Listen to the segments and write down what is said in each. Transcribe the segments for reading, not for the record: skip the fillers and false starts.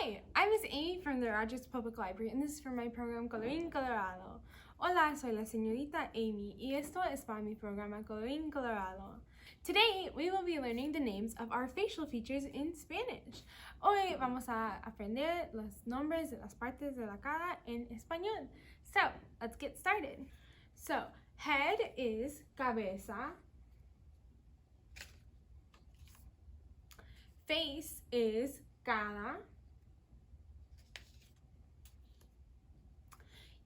Hi, I'm Miss Amy from the Rogers Public Library, and this is for my program Colorín Colorado. Hola, soy la señorita Amy, y esto es para mi programa Colorín Colorado. Today, we will be learning the names of our facial features in Spanish. Hoy vamos a aprender los nombres de las partes de la cara en español. So, let's get started. So, head is cabeza. Face is cara.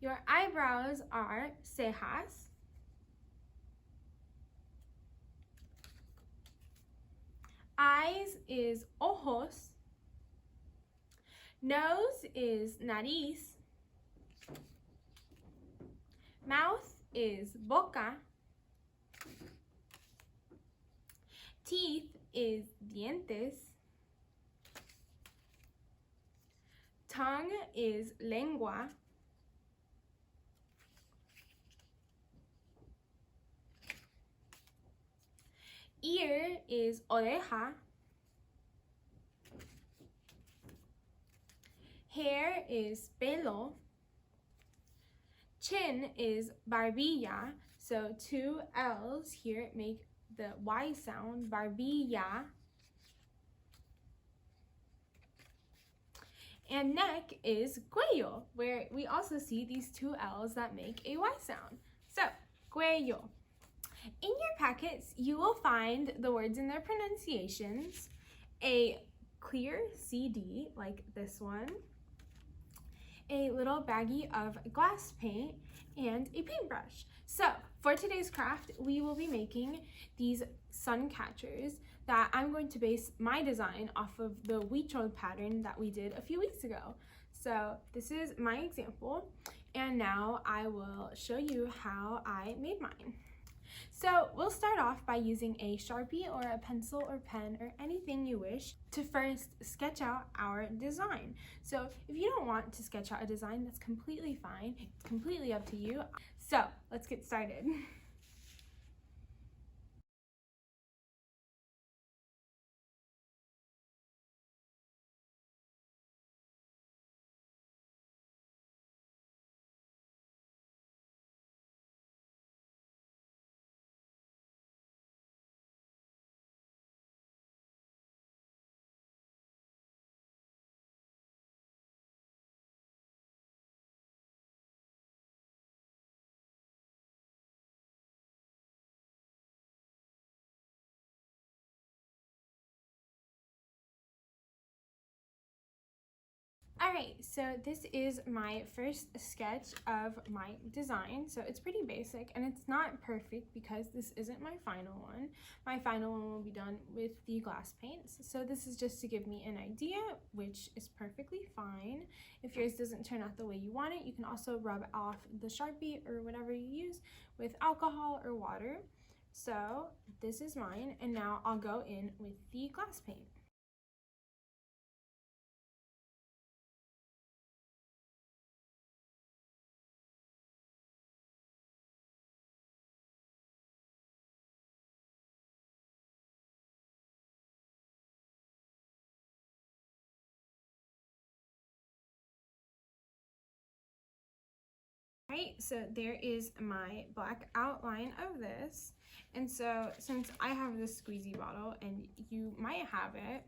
Your eyebrows are cejas. Eyes is ojos. Nose is nariz. Mouth is boca. Teeth is dientes. Tongue is lengua. Ear is oreja. Hair is pelo. Chin is barbilla. So two L's here make the Y sound, barbilla. And neck is cuello, where we also see these two L's that make a Y sound. So, cuello. In your packets, you will find the words and their pronunciations, a clear CD, like this one, a little baggie of glass paint, and a paintbrush. So, for today's craft, we will be making these sun catchers that I'm going to base my design off of the huichol pattern that we did a few weeks ago. So, this is my example, and now I will show you how I made mine. So we'll start off by using a Sharpie or a pencil or pen or anything you wish to first sketch out our design. So if you don't want to sketch out a design, that's completely fine. It's completely up to you. So let's get started. Alright, so this is my first sketch of my design. So it's pretty basic and it's not perfect because this isn't my final one. My final one will be done with the glass paints. So this is just to give me an idea, which is perfectly fine. If yours doesn't turn out the way you want it, you can also rub off the Sharpie or whatever you use with alcohol or water. So this is mine, and now I'll go in with the glass paint. Right, so there is my black outline of this, and so since I have this squeezy bottle and you might have it,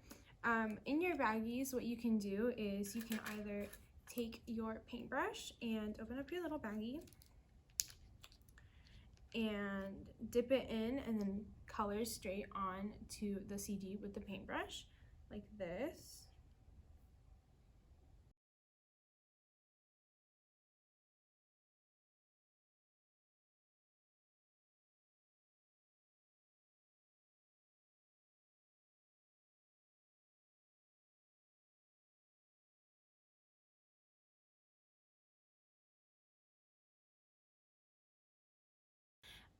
in your baggies what you can do is you can either take your paintbrush and open up your little baggie and dip it in and then color straight on to the CD with the paintbrush like this.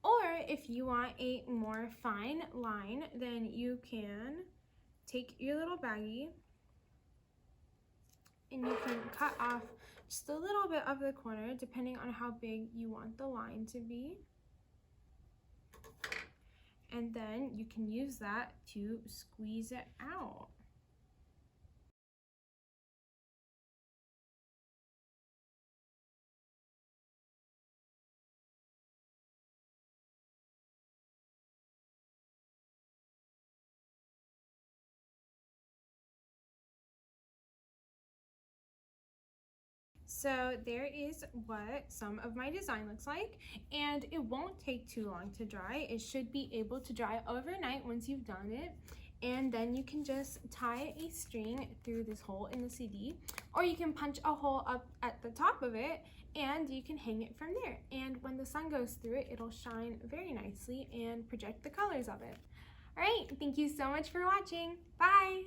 Or if you want a more fine line, then you can take your little baggie and you can cut off just a little bit of the corner depending on how big you want the line to be. And then you can use that to squeeze it out. So there is what some of my design looks like, and it won't take too long to dry. It should be able to dry overnight once you've done it, and then you can just tie a string through this hole in the CD, or you can punch a hole up at the top of it and you can hang it from there, and when the sun goes through it, it'll shine very nicely and project the colors of it. All right, thank you so much for watching. Bye!